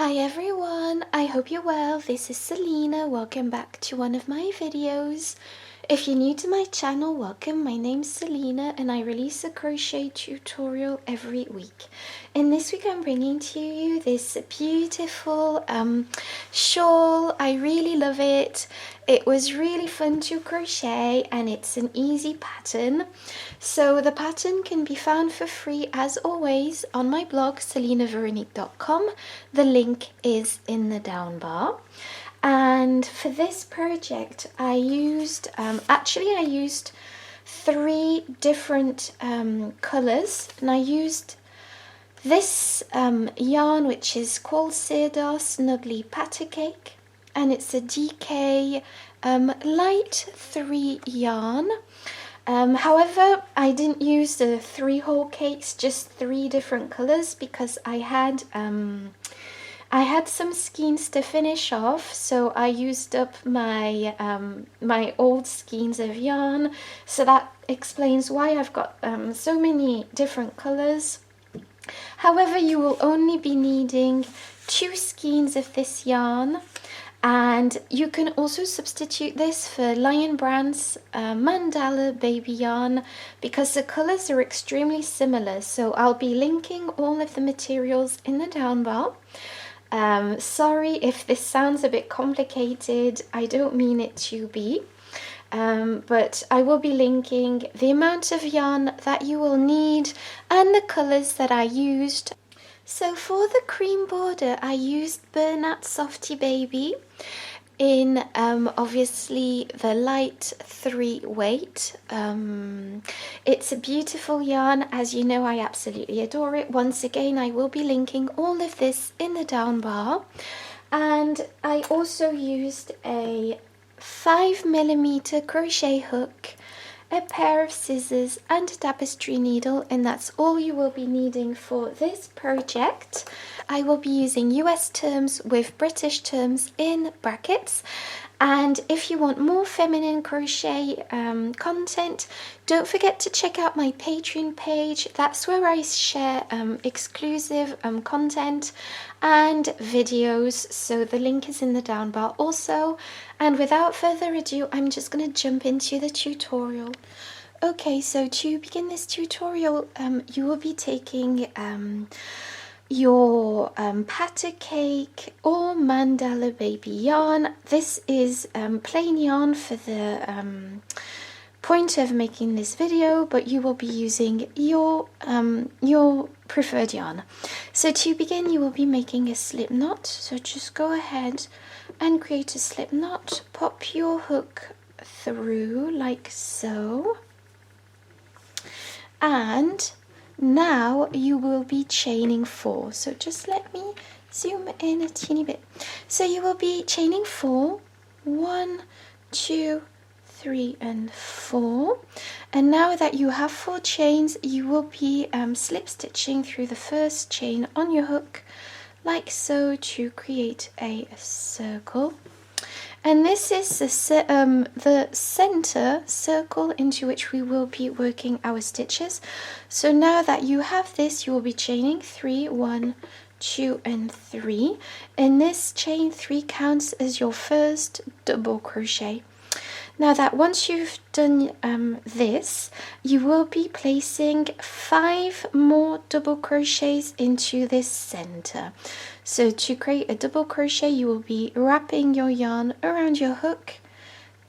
Hi everyone, I hope you're well. This is Selena. Welcome back to one of my videos. If you're new to my channel, welcome. My name's Selena and I release a crochet tutorial every week. And this week I'm bringing to you this beautiful shawl. I really love it. It was really fun to crochet and it's an easy pattern. So the pattern can be found for free as always on my blog selenaveronique.com. The link is in the down bar. And for this project I used, I used 3 different colours, and I used this yarn which is called Sirdar Pattercake, and it's a DK light 3 yarn. However, I didn't use the 3 whole cakes, just 3 different colours, because I had some skeins to finish off, so I used up my my old skeins of yarn. So that explains why I've got so many different colours. However, you will only be needing 2 skeins of this yarn, and you can also substitute this for Lion Brand's Mandala Baby yarn because the colours are extremely similar. So I'll be linking all of the materials in the down bar. Sorry if this sounds a bit complicated, I don't mean it to be, but I will be linking the amount of yarn that you will need and the colours that I used. So for the cream border I used Bernat Softy Baby in obviously the light 3 weight. It's a beautiful yarn, as you know. I absolutely adore it. Once again, I will be linking all of this in the down bar. And I also used a 5mm crochet hook, a pair of scissors and a tapestry needle, and that's all you will be needing for this project. I will be using US terms with British terms in brackets. And if you want more feminine crochet content, don't forget to check out my Patreon page. That's where I share exclusive content and videos, so the link is in the down bar also. And without further ado, I'm just going to jump into the tutorial. Okay, so to begin this tutorial, you will be taking your Pattercake or Mandala Baby yarn. This is plain yarn for the point of making this video, but you will be using your preferred yarn. So to begin, you will be making a slip knot. So just go ahead and create a slip knot. Pop your hook through like so, and now you will be chaining 4. So just let me zoom in a teeny bit. So you will be chaining 4, 1, 2, 3 and 4. And now that you have 4 chains, you will be slip stitching through the first chain on your hook like so to create a circle. And this is the center circle into which we will be working our stitches. So now that you have this, you will be chaining 3, 1, 2 and 3. And this chain 3 counts as your first double crochet. Now that once you've done this, you will be placing 5 more double crochets into this center. So to create a double crochet, you will be wrapping your yarn around your hook,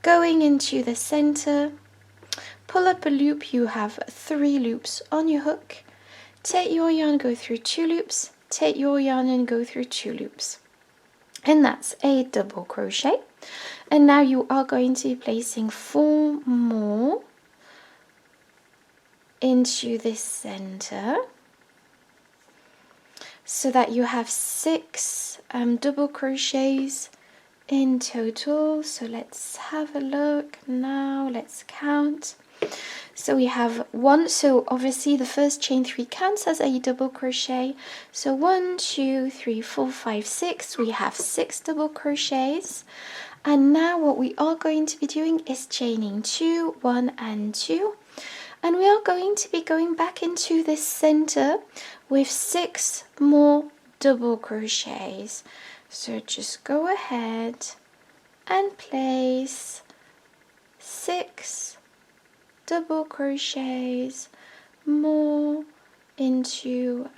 going into the center, pull up a loop. You have 3 loops on your hook. Take your yarn, go through 2 loops, take your yarn and go through 2 loops. And that's a double crochet. And now you are going to be placing 4 more into this center, so that you have 6 double crochets in total. So let's have a look now. Let's count. So we have 1, so obviously the first chain 3 counts as a double crochet. So 1, 2, 3, 4, 5, 6. We have 6 double crochets. And now what we are going to be doing is chaining 2, 1 and 2. And we are going to be going back into this center with 6 more double crochets. So just go ahead and place 6 double crochets more into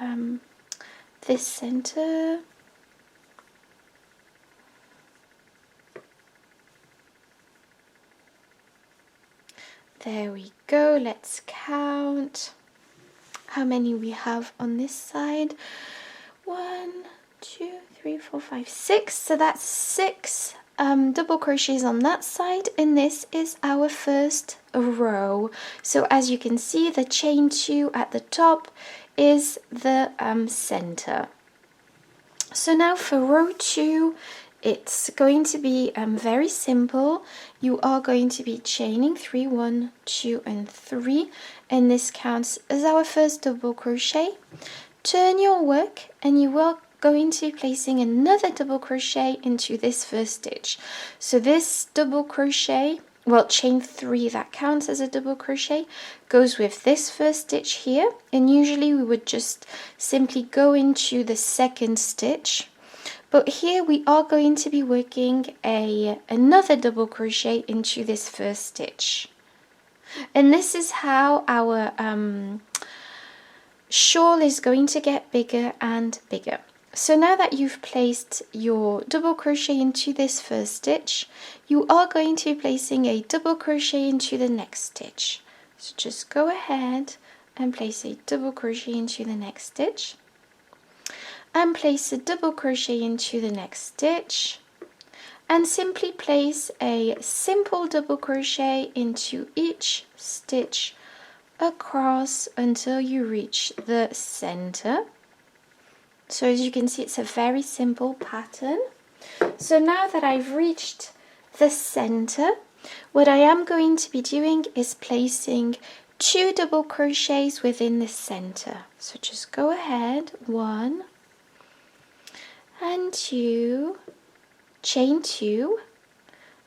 this center. There we go. Let's count how many we have on this side. 1, 2, 3, 4, 5, 6. So that's 6 double crochets on that side, and this is our first row. So as you can see, the chain 2 at the top is the center. So now for row 2, it's going to be very simple. You are going to be chaining 3, 1, 2, and 3, and this counts as our first double crochet. Turn your work, and you are going to be placing another double crochet into this first stitch. So this double crochet, well, chain 3, that counts as a double crochet, goes with this first stitch here, and usually we would just simply go into the second stitch. But here we are going to be working another double crochet into this first stitch. And this is how our shawl is going to get bigger and bigger. So now that you've placed your double crochet into this first stitch, you are going to be placing a double crochet into the next stitch. So just go ahead and place a double crochet into the next stitch, and place a double crochet into the next stitch, and simply place a simple double crochet into each stitch across until you reach the center. So as you can see, it's a very simple pattern. So now that I've reached the center, what I am going to be doing is placing 2 double crochets within the center. So just go ahead, 1 and 2, chain 2,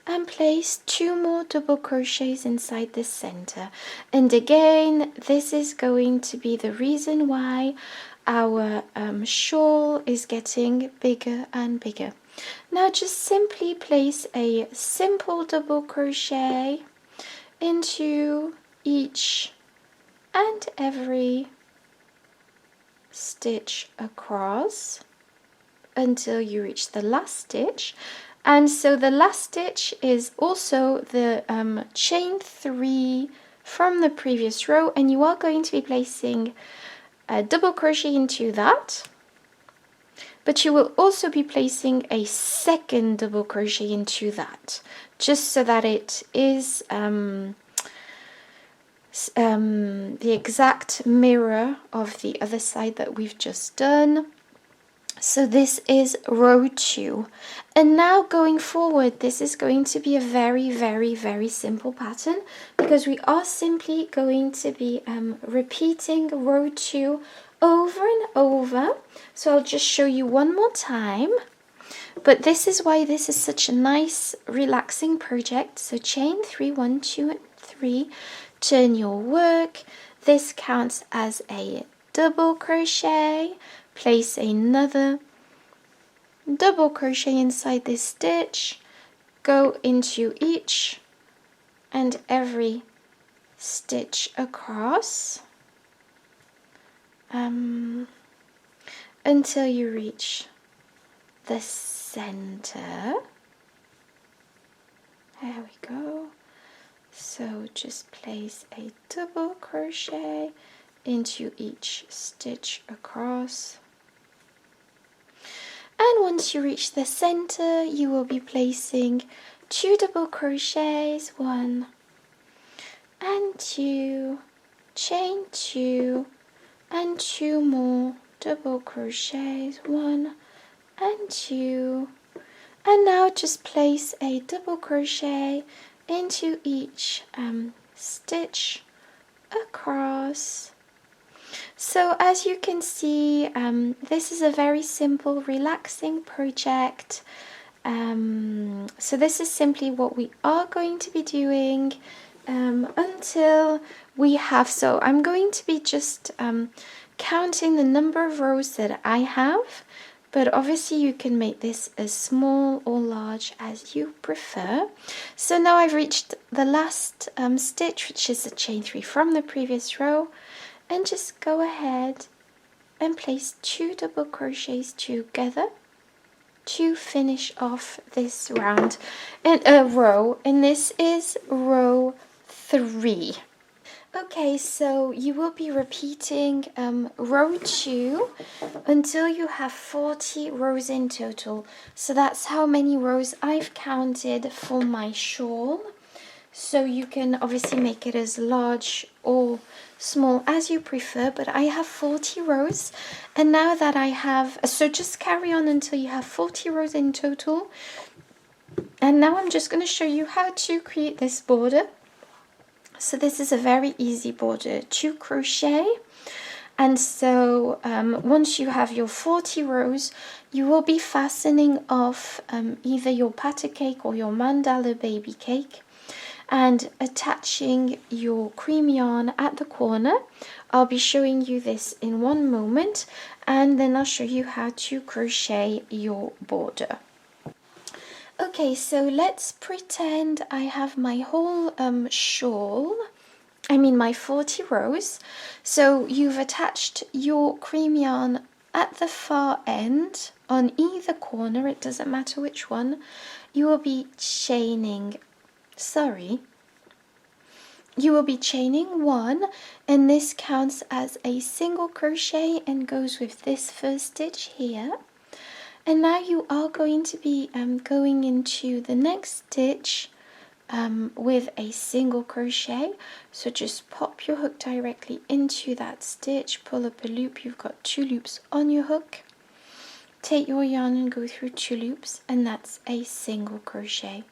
and place 2 more double crochets inside the center. And again, this is going to be the reason why our shawl is getting bigger and bigger. Now just simply place a simple double crochet into each and every stitch across until you reach the last stitch. And so the last stitch is also the chain 3 from the previous row, and you are going to be placing a double crochet into that, but you will also be placing a second double crochet into that, just so that it is the exact mirror of the other side that we've just done. So this is row 2, and now going forward, this is going to be a very, very, very simple pattern, because we are simply going to be repeating row 2 over and over. So I'll just show you one more time, but this is why this is such a nice relaxing project. So chain 3, 1, 2, and 3, turn your work. This counts as a double crochet. Place another double crochet inside this stitch, go into each and every stitch across until you reach the center. There we go. So just place a double crochet into each stitch across, and once you reach the center, you will be placing 2 double crochets, 1 and 2, chain 2, and 2 more double crochets, 1 and 2, and now just place a double crochet into each stitch across. So as you can see, this is a very simple, relaxing project. So this is simply what we are going to be doing until we have, so I'm going to be just counting the number of rows that I have, but obviously you can make this as small or large as you prefer. So now I've reached the last stitch, which is the chain 3 from the previous row, and just go ahead and place 2 double crochets together to finish off this round in a row, and this is row 3. Okay, so you will be repeating row 2 until you have 40 rows in total. So that's how many rows I've counted for my shawl. So you can obviously make it as large or small as you prefer, but I have 40 rows. And now that I have, so just carry on until you have 40 rows in total. And now I'm just going to show you how to create this border. So this is a very easy border to crochet, and so once you have your 40 rows, you will be fastening off either your Pattercake or your Mandala Baby cake and attaching your cream yarn at the corner. I'll be showing you this in one moment, and then I'll show you how to crochet your border. Okay, so let's pretend I have my whole shawl, my 40 rows. So you've attached your cream yarn at the far end on either corner, it doesn't matter which one. You will be chaining, you will be chaining 1, and this counts as a single crochet and goes with this first stitch here. And now you are going to be going into the next stitch with a single crochet. So just pop your hook directly into that stitch, pull up a loop. You've got 2 loops on your hook. Take your yarn and go through 2 loops, and that's a single crochet.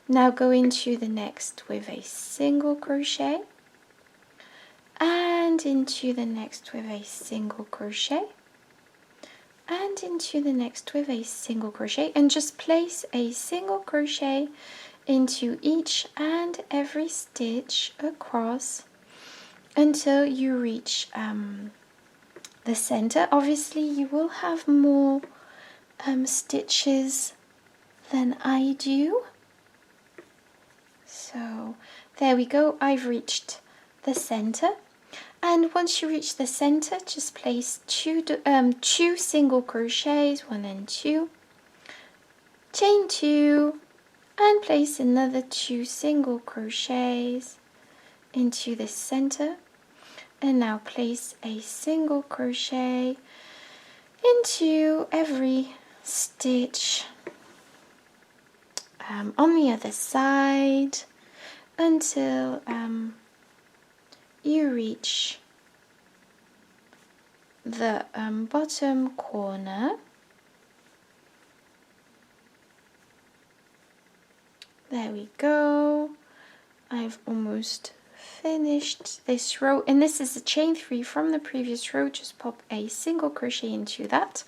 Now go into the next with a single crochet, and into the next with a single crochet, and into the next with a single crochet, and just place a single crochet into each and every stitch across until you reach the center. Obviously you will have more stitches than I do. So there we go, I've reached the center. And once you reach the center, just place 2 single crochets, 1 and 2, chain 2, and place another 2 single crochets into the center. And now place a single crochet into every stitch on the other side until you reach the bottom corner. There we go. I've almost finished this row, and this is a chain 3 from the previous row. Just pop a single crochet into that.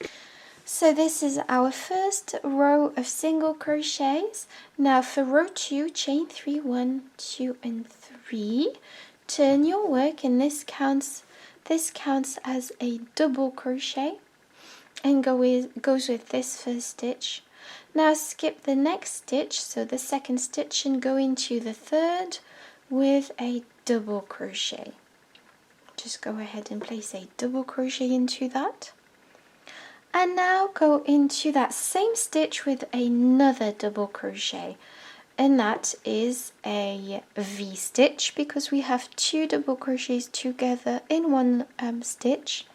So this is our first row of single crochets. Now for row 2, chain 3, 1, 2 and 3. Turn your work, and this counts as a double crochet and goes with this first stitch. Now skip the next stitch, so the second stitch, and go into the third with a double crochet. Just go ahead and place a double crochet into that. And now go into that same stitch with another double crochet. And that is a V stitch because we have 2 double crochets together in one stitch.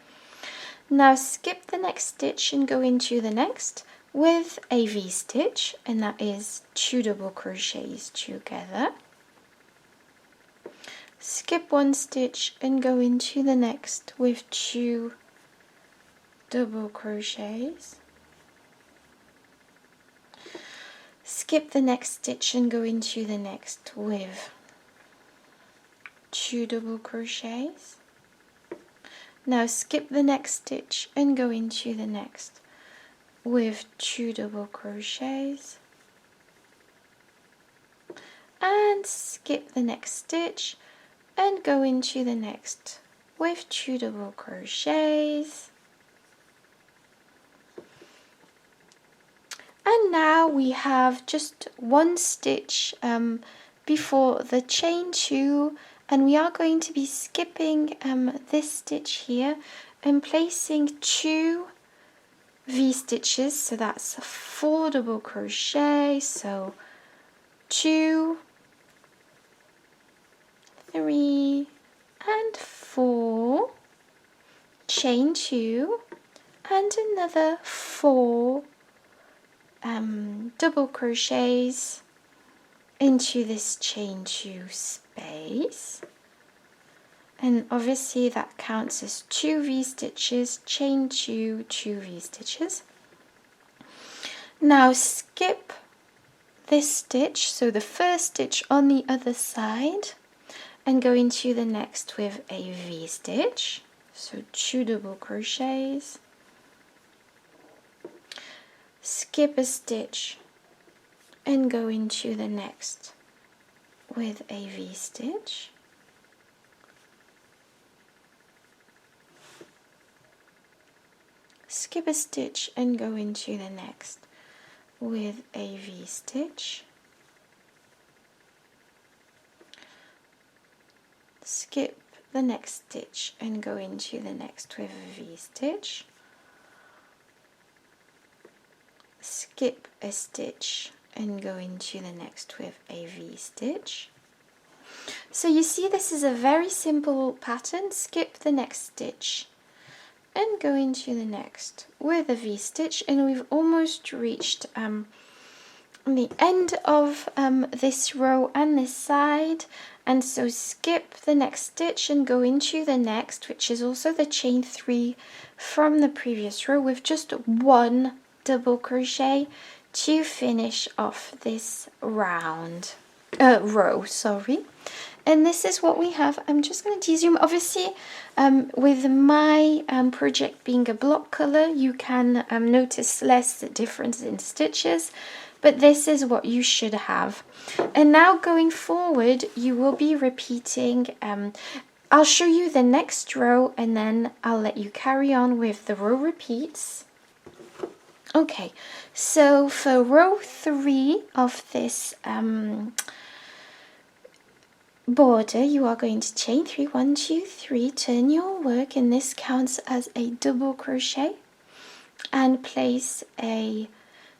Now skip the next stitch and go into the next with a V stitch, and that is 2 double crochets together. Skip 1 stitch and go into the next with 2 double crochets. Skip the next stitch and go into the next with 2 double crochets. Now skip the next stitch and go into the next with 2 double crochets. And skip the next stitch and go into the next with 2 double crochets. And now we have just 1 stitch before the chain 2, and we are going to be skipping this stitch here and placing 2 V-stitches, so that's 4 double crochet, so 2, 3 and 4, chain 2 and another 4 double crochets into this chain 2 space, and obviously that counts as 2 V-stitches, chain 2, 2 V-stitches. Now skip this stitch, so the first stitch on the other side, and go into the next with a V-stitch, so 2 double crochets, skip a stitch and go into the next with a V-stitch, skip a stitch and go into the next with a V-stitch, skip the next stitch and go into the next with a V-stitch, skip a stitch and go into the next with a V-stitch. So you see, this is a very simple pattern. Skip the next stitch and go into the next with a V-stitch, and we've almost reached the end of this row and this side. And so skip the next stitch and go into the next, which is also the chain 3 from the previous row, with just 1 double crochet to finish off this row, sorry. And this is what we have. I'm just going to de-zoom. Obviously, with my project being a block color, you can notice less the difference in stitches, but this is what you should have. And now going forward, you will be repeating. I'll show you the next row, and then I'll let you carry on with the row repeats. Okay, so for row 3 of this border, you are going to chain 3, 1, 2, 3, turn your work, and this counts as a double crochet, and place a.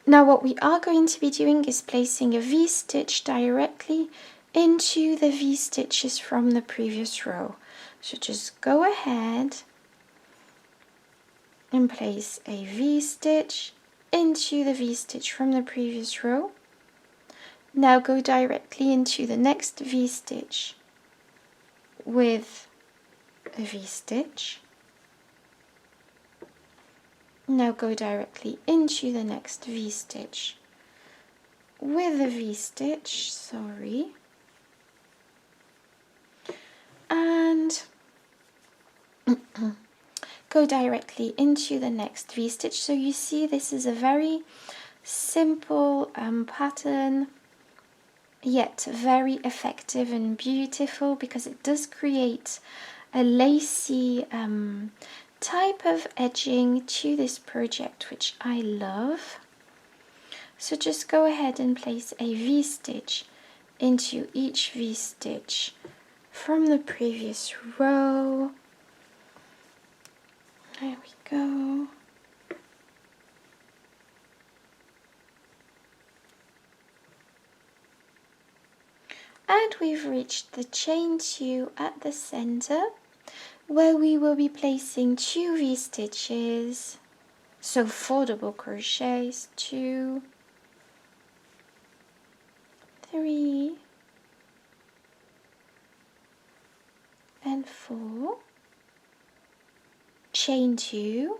Now what we are going to be doing is placing a V-stitch directly into the V-stitches from the previous row. So just go ahead and place a V-stitch into the V-stitch from the previous row. Now go directly into the next V-stitch with a V-stitch. Now go directly into the next V-stitch with a V-stitch, sorry. And go directly into the next V-stitch. So you see, this is a very simple pattern, yet very effective and beautiful, because it does create a lacy type of edging to this project, which I love. So just go ahead and place a V-stitch into each V-stitch from the previous row. There we go. And we've reached the chain 2 at the center, where we will be placing 2 V-stitches, so 4 double crochets, 2, 3, and 4, chain 2,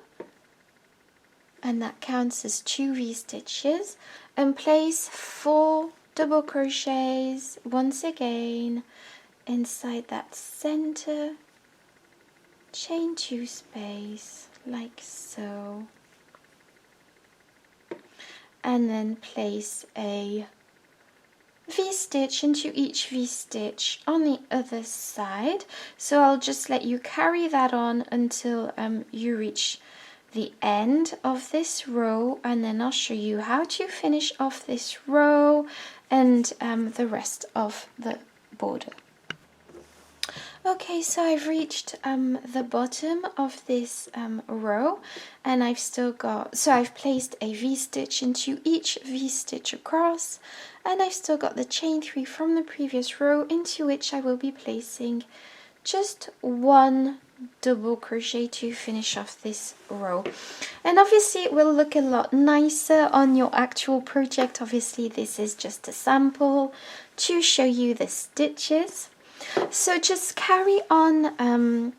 and that counts as 2 V-stitches, and place 4 double crochets once again inside that center chain 2 space, like so, and then place a V-stitch into each V-stitch on the other side. So I'll just let you carry that on until you reach the end of this row, and then I'll show you how to finish off this row and the rest of the border. Okay, so I've reached the bottom of this row, and I've still got, so I've placed a V-stitch into each V-stitch across, and I've still got the chain 3 from the previous row, into which I will be placing just one double crochet to finish off this row. And obviously it will look a lot nicer on your actual project. Obviously this is just a sample to show you the stitches. So just carry on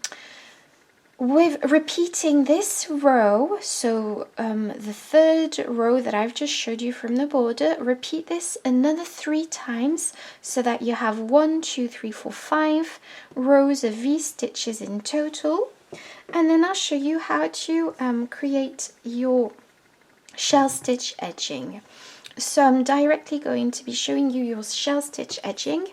with repeating this row. So the third row that I've just showed you from the border, repeat this another 3 times so that you have 1, 2, 3, 4, 5 rows of V-stitches in total. And then I'll show you how to create your shell stitch edging. So I'm directly going to be showing you your shell stitch edging,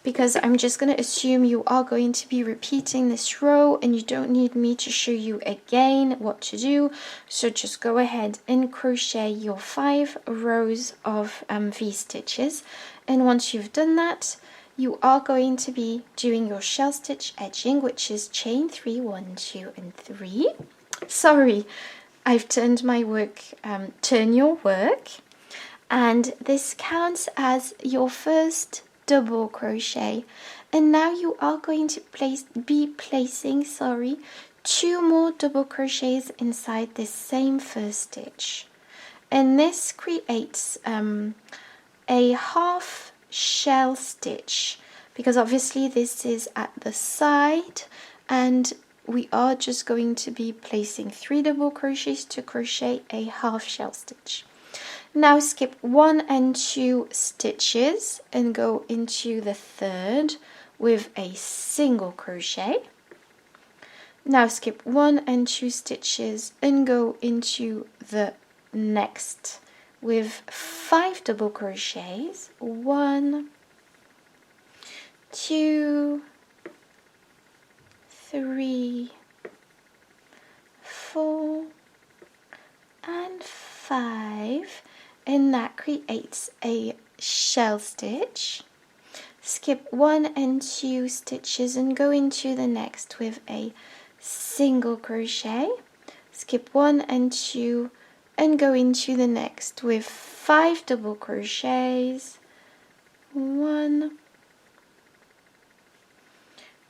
because I'm just going to assume you are going to be repeating this row and you don't need me to show you again what to do. So just go ahead and crochet your 5 rows of V-stitches, and once you've done that, you are going to be doing your shell stitch edging, which is chain 3, 1, 2 and 3. Sorry, I've turned my work, turn your work, and this counts as your first double crochet. And now you are going to be placing 2 more double crochets inside this same first stitch, and this creates a half shell stitch, because obviously this is at the side, and we are just going to be placing 3 double crochets to crochet a half shell stitch. Now skip 1 and 2 stitches and go into the third with a single crochet. Now skip 1 and 2 stitches and go into the next with 5 double crochets. 1, 2, 3, 4 and 5, and that creates a shell stitch. Skip 1 and 2 stitches and go into the next with a single crochet. Skip 1 and 2 and go into the next with 5 double crochets. 1,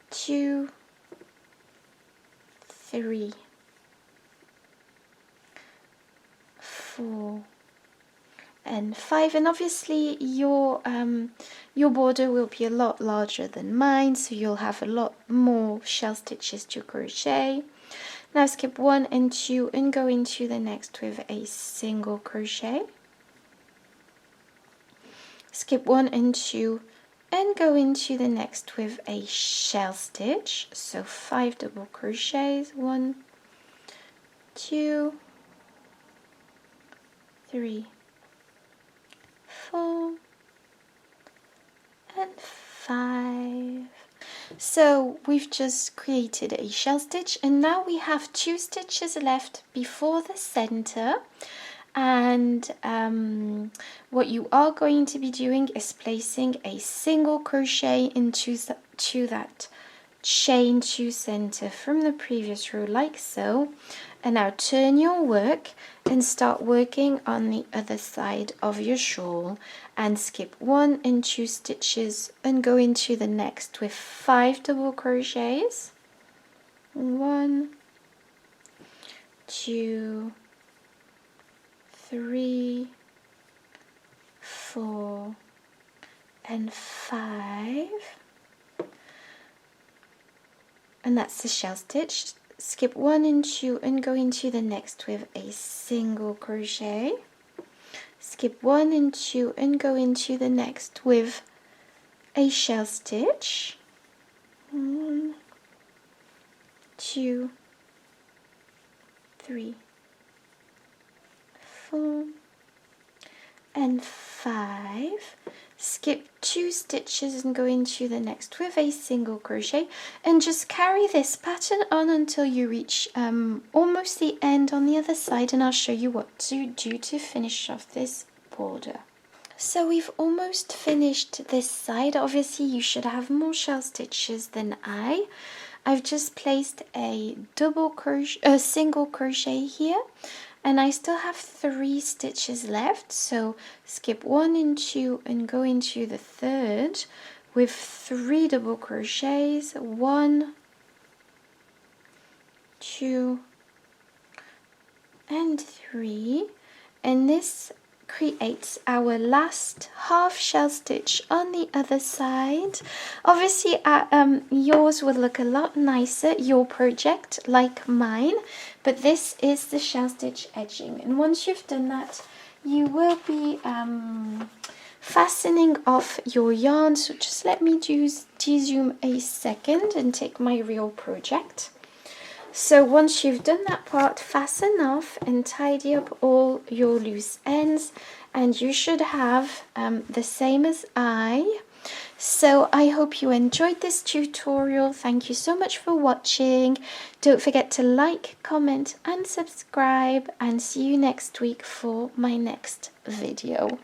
2, 3, 4 and 5, and obviously your border will be a lot larger than mine, so you'll have a lot more shell stitches to crochet. Now skip 1 and 2 and go into the next with a single crochet. Skip 1 and 2 and go into the next with a shell stitch, so 5 double crochets. 1, 2, 3, 4 and 5. So we've just created a shell stitch, and now we have 2 stitches left before the center. And what you are going to be doing is placing a single crochet into that chain to center from the previous row, like so. And now turn your work and start working on the other side of your shawl, and skip 1 and 2 stitches and go into the next with 5 double crochets. 1, 2, 3, 4 and 5, and that's the shell stitch. Skip 1 and 2 and go into the next with a single crochet. Skip 1 and 2 and go into the next with a shell stitch. 1, 2, 3, 4 and 5. 5, skip 2 stitches and go into the next with a single crochet, and just carry this pattern on until you reach almost the end on the other side, and I'll show you what to do to finish off this border. So we've almost finished this side. Obviously you should have more shell stitches than I've just placed a single crochet here, and I still have 3 stitches left, so skip 1 and 2 and go into the third with 3 double crochets, 1, 2 and 3, and this creates our last half shell stitch on the other side. Obviously yours will look a lot nicer, your project, like mine, but this is the shell stitch edging, and once you've done that you will be fastening off your yarn. So just let me de-zoom a second and take my real project. So once you've done that part, fasten off and tidy up all your loose ends, and you should have the same as I. So I hope you enjoyed this tutorial. Thank you so much for watching. Don't forget to like, comment and subscribe, and see you next week for my next video.